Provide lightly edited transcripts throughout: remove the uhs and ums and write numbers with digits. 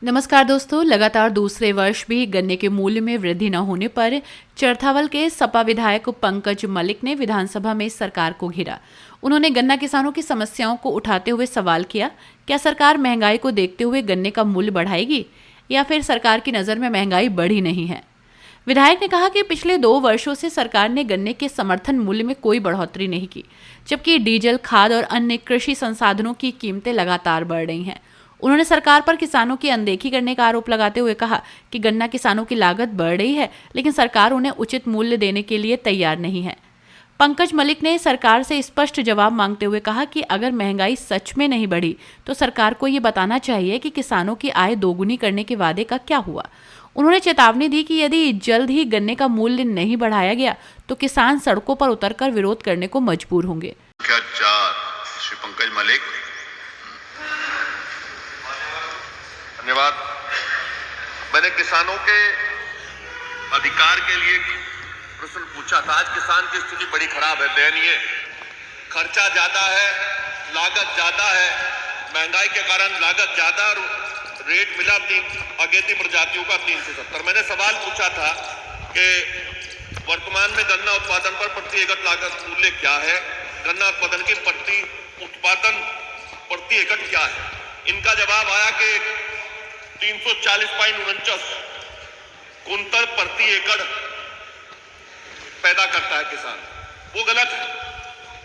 नमस्कार दोस्तों, लगातार दूसरे वर्ष भी गन्ने के मूल्य में वृद्धि न होने पर चरथावल के सपा विधायक पंकज मलिक ने विधानसभा में सरकार को घेरा। उन्होंने गन्ना किसानों की समस्याओं को उठाते हुए सवाल किया, क्या सरकार महंगाई को देखते हुए गन्ने का मूल्य बढ़ाएगी या फिर सरकार की नज़र में महंगाई बढ़ी नहीं है। विधायक ने कहा कि पिछले 2 वर्षों से सरकार ने गन्ने के समर्थन मूल्य में कोई बढ़ोतरी नहीं की, जबकि डीजल, खाद और अन्य कृषि संसाधनों की कीमतें लगातार बढ़ रही हैं। उन्होंने सरकार पर किसानों की अनदेखी करने का आरोप लगाते हुए कहा कि गन्ना किसानों की लागत बढ़ रही है, लेकिन सरकार उन्हें उचित मूल्य देने के लिए तैयार नहीं है। पंकज मलिक ने सरकार से स्पष्ट जवाब मांगते हुए कहा कि अगर महंगाई सच में नहीं बढ़ी तो सरकार को ये बताना चाहिए कि किसानों की आय दोगुनी करने के वादे का क्या हुआ। उन्होंने चेतावनी दी कि यदि जल्द ही गन्ने का मूल्य नहीं बढ़ाया गया तो किसान सड़कों पर उतरकर विरोध करने को मजबूर होंगे। श्री पंकज मलिक, धन्यवाद। मैंने किसानों के अधिकार के लिए प्रश्न पूछा था। आज किसान की स्थिति बड़ी खराब है, दयनीय। खर्चा ज्यादा है, लागत ज्यादा है, महंगाई के कारण लागत ज्यादा और रेट मिला अगेती प्रजातियों का 370। मैंने सवाल पूछा था कि वर्तमान में गन्ना उत्पादन पर प्रति एकड़ लागत मूल्य क्या है, गन्ना उत्पादन की प्रति एकड़ क्या है। इनका जवाब आया कि 340.49 कुंतल प्रति एकड़ पैदा करता है किसान। वो गलत है।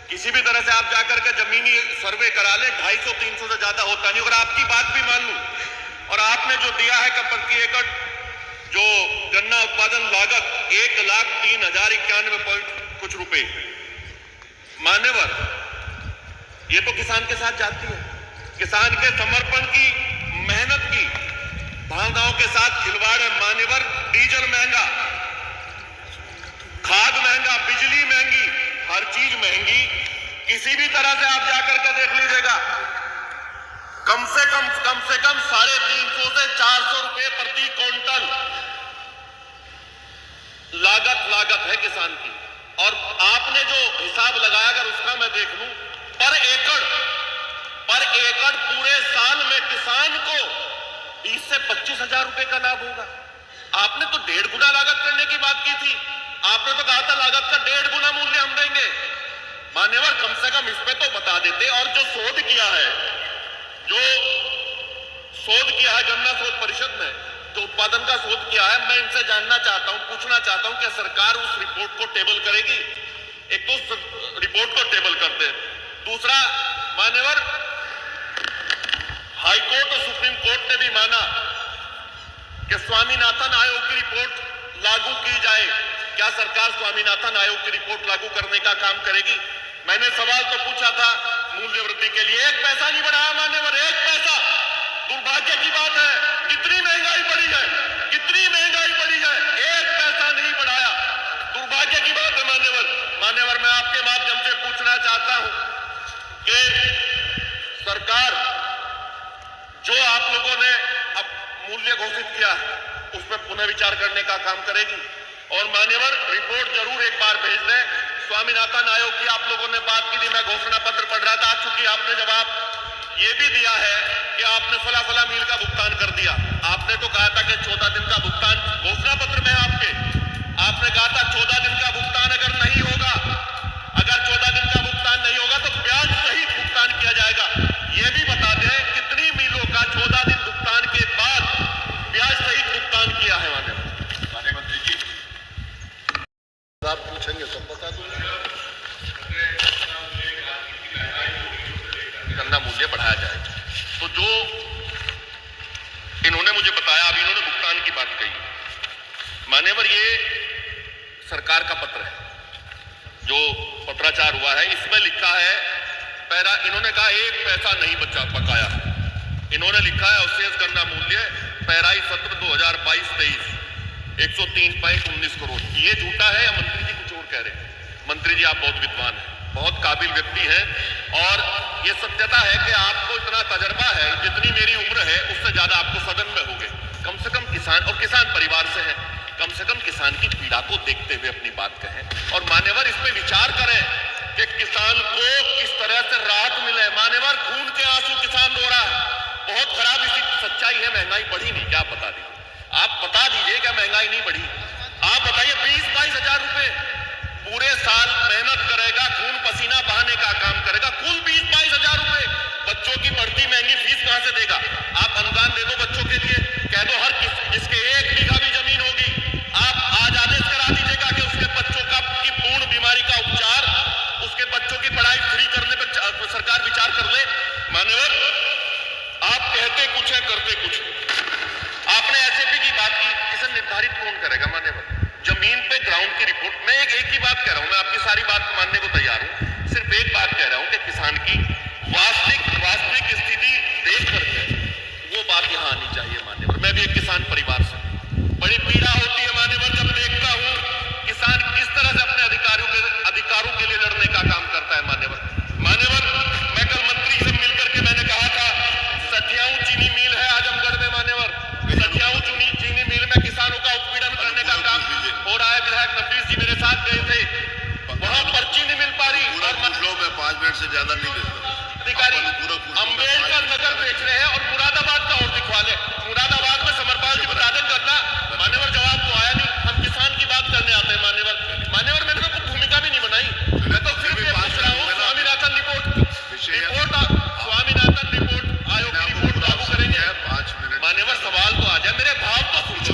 किसी भी तरह से आप जाकर के जमीनी सर्वे करा ले, 250-300 से ज्यादा होता नहीं। अगर आपकी बात भी मान लूं और आपने जो दिया है कि प्रति एकड़ जो गन्ना उत्पादन लागत 1,03,091 कुछ रुपए, मान्यवर, ये तो किसान के साथ जाती है। किसान के समर्पण की, मेहनत की भावनाओं के साथ खिलवाड़ है। मान्यवर, डीजल महंगा, खाद महंगा, बिजली महंगी, हर चीज महंगी। किसी भी तरह से आप जाकर के देख लीजिएगा, कम से कम 350 से 400 रुपए प्रति क्विंटल लागत है किसान की। और आपने जो हिसाब लगाया, अगर उसका मैं देख लूं, पर एकड़ पूरे साल में किसान को 20 से 25 हजार रुपए का लाभ होगा। आपने तो 1.5 गुना लागत करने की बात की थी। आपने तो कहा था लागत का 1.5 गुना मूल्य हम देंगे। मान्यवर, कम से कम इस पे तो बता देते। और जो शोध किया है गन्ना शोध परिषद ने जो उत्पादन का शोध किया है, मैं इनसे जानना चाहता हूं, पूछना चाहता हूं कि सरकार उस रिपोर्ट को टेबल करेगी। एक तो रिपोर्ट को टेबल कर दे। दूसरा, मान्यवर, हाई कोर्ट और सुप्रीम कोर्ट ने भी माना कि स्वामीनाथन आयोग की रिपोर्ट लागू की जाए। क्या सरकार स्वामीनाथन आयोग की रिपोर्ट लागू करने का काम करेगी? मैंने सवाल तो पूछा था मूल्य वृद्धि के लिए, 1 पैसा नहीं बढ़ाया मान्यवर, 1 पैसा। दुर्भाग्य की बात है, कितनी महंगाई बढ़ी है, 1 पैसा नहीं बढ़ाया। दुर्भाग्य की बात है मान्यवर, मैं आपके माध्यम से पूछना चाहता हूं कि सरकार जो आप लोगों ने अब मूल्य घोषित किया उस पर पुनः विचार करने का काम करेगी। और मान्यवर, रिपोर्ट जरूर एक बार भेज दें। स्वामीनाथन आयोग की आप लोगों ने बात की थी, मैं घोषणा पत्र पढ़ रहा था। चूंकि आपने जवाब ये भी दिया है कि आपने फला मील का भुगतान कर दिया। आपने तो कहा था कि 14 दिन का भुगतान, घोषणा पत्र में आपने कहा था 14 दिन का भुगतान अगर नहीं होगा, अगर 14 दिन का भुगतान नहीं होगा तो ब्याज सहित भुगतान किया जाएगा। यह भी बता दें कितनी मिलों का 14 दिन भुगतान के बाद ब्याज सहित भुगतान किया है। माननीय मंत्री जी, आप पूछेंगे सब बता दूंगा। गन्ना मूल्य बढ़ाया जाए तो जो इन्होंने मुझे बताया, अभी इन्होंने भुगतान की बात कही। मान्यवर, ये सरकार का पत्र है जो पत्राचार हुआ है। इसमें लिखा है पैरा, इन्होंने कहा 1 पैसा नहीं बकाया है। इन्होंने लिखा है अवशेष गन्ना मूल्य पैराई सत्र 2022-23 103.19 करोड़। ये झूठा है या मंत्री जी कुछ और कह रहे हैं? मंत्री जी, आप बहुत विद्वान हैं, बहुत काबिल व्यक्ति हैं, और ये सत्यता है कि आपको इतना तजर्बा है, जितनी मेरी उम्र है उससे ज्यादा आपको सदन में हो गए। कम से कम किसान और किसान परिवार से हैं, कम से कम किसान की पीड़ा को देखते हुए अपनी बात कहें। और मान्यवर, इस पे विचार करें कि किसान को किस तरह से राहत मिले। मान्यवर, खून के आंसू किसान रो रहा है, बहुत खराब सच्चाई है, महंगाई बढ़ी नहीं, क्या आप बता दीजिए, आप बता दीजिए क्या महंगाई नहीं बढ़ी? आप बताइए 20-22 हजार रुपए पूरे साल मेहनत करेगा, खून पसीना बहाने का काम करेगा, कुल 20-22 हजार रुपए बच्चों की बढ़ती महंगी फीस कहां से देगा? आप अनुदान दे दो बच्चों के लिए, कह दो हर जिसके 1 बीघा भी जमीन होगी, आप आज आदेश करा दीजिएगा कि उसके बच्चों की पूर्ण बीमारी का उपचार, उसके बच्चों की पढ़ाई फ्री करने पर सरकार विचार कर ले। मान्यवर, आप कहते कुछ है करते कुछ। आपने एसएपी की बात की, इसे निर्धारित कौन करेगा? मान्यवर, जमीन पे ग्राउंड की रिपोर्ट, मैं एक ही बात कह रहा हूं, मैं आपकी सारी बात मानने को तैयार हूं, सिर्फ एक बात कह रहा हूं कि किसान की वास्तविक स्थिति देख करके वो बात यहां आनी चाहिए। मान्यवर, मैं भी एक किसान परिवार से, बड़ी पीड़ा होती है मान्यवर जब देखता हूं किसान किस तरह से अपने अधिकारों के लिए लड़ने का काम करता है। मान्यवर, मैं कल मंत्री से मिलकर के मैंने कहा था, सठियाऊ चीनी मिल है आजमगढ़ में, मान्यवर, सठियाऊ चीनी मिल में किसानों का उत्पीड़न करने का काम हो रहा है। विधायक नफीस जी मेरे साथ गए थे, वहां पर्ची नहीं मिल पा रही, और मैं 5 मिनट से ज्यादा नहीं दे सकता। अधिकारी अम्बेडकर नगर बेच रहे हैं और मुरादाबाद का और दिखवा ले, मुरादाबाद में समरपाल जी बता दें करना। मान्यवर, जवाब तो आया नहीं, हम किसान की बात करने आते हैं। मान्यवर मैंने तो भूमिका भी नहीं बनाई, मैं तो सिर्फ ये पूछ रहा हूँ स्वामीनाथन रिपोर्ट आयोग की रिपोर्ट लागू करेंगे? 5 मिनट। मान्यवर, सवाल तो आ जाए, मेरे भाव तो पूछो।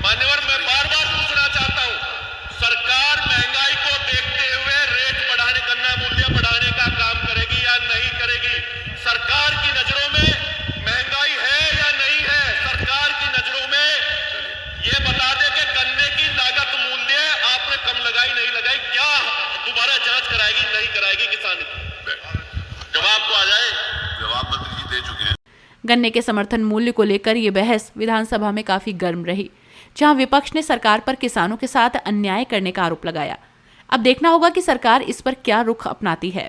मान्यवर, मैं बार बार पूछना चाहता हूँ, सरकार महंगाई को देखते हुए रेट बढ़ाने, गन्ना मूल्य बढ़ाने का काम करेगी या नहीं करेगी? सरकार की नजरों में महंगाई है या नहीं है? सरकार की नजरों में ये बता दे कि गन्ने की लागत मूल्य आपने कम लगाई नहीं लगाई, क्या दोबारा जांच कराएगी नहीं कराएगी किसान की? जवाब तो आ जाए। जवाब मंत्री जी दे चुके हैं। गन्ने के समर्थन मूल्य को लेकर ये बहस विधानसभा में काफी गर्म रही, जहां विपक्ष ने सरकार पर किसानों के साथ अन्याय करने का आरोप लगाया। अब देखना होगा कि सरकार इस पर क्या रुख अपनाती है।